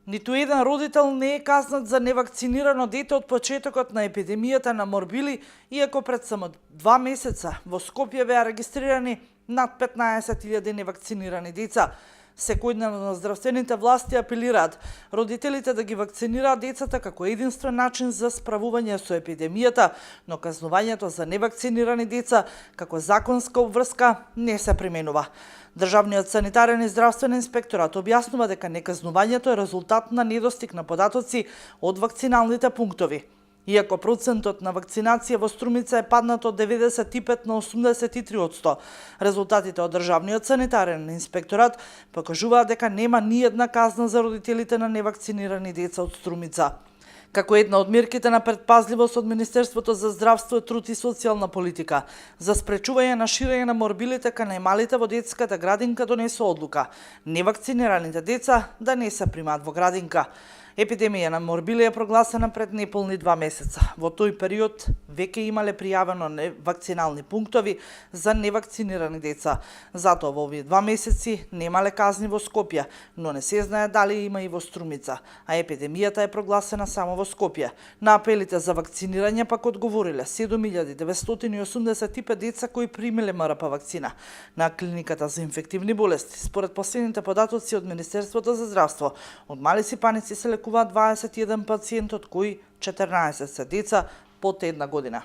Ниту еден родител не е казнат за невакцинирано дете од почетокот на епидемијата на морбили, иако пред само 2 месеца во Скопје беа регистрирани над 15.000 невакцинирани деца. Секојдневно здравствените власти апелираат родителите да ги вакцинираат децата како единствен начин за справување со епидемијата, но казнувањето за невакцинирани деца како законска обврска не се применува. Државниот санитарен и здравствен инспекторат објаснува дека неказнувањето е резултат на недостиг на податоци од вакциналните пунктови. Иако процентот на вакцинација во Струмица е паднат од 95 на 83%, резултатите од Државниот санитарен инспекторат покажуваат дека нема ниедна казна за родителите на невакцинирани деца од Струмица. Како една од мерките на предпазливост од Министерството за здравство, труд и социјална политика за спречување на ширење на морбилите кај најмалите во детската градинка донесе одлука невакцинираните деца да не се примаат во градинка. Епидемија на морбили е прогласена пред неполни 2 месеца. Во тој период веќе имале пријавено вакцинални пунктови за невакцинирани деца. Затоа во овие 2 месеци немале казни во Скопје, но не се знае дали има и во Струмица, а епидемијата е прогласена само во Скопје. На апелите за вакцинирање пак одговориле 7.985 деца кои примиле МРП вакцина. На клиниката за инфективни болести, според последните податоци од Министерството за здравство, од мали сипаници се лекуваат 21 пациенти, од кои 14 се деца под 1 година.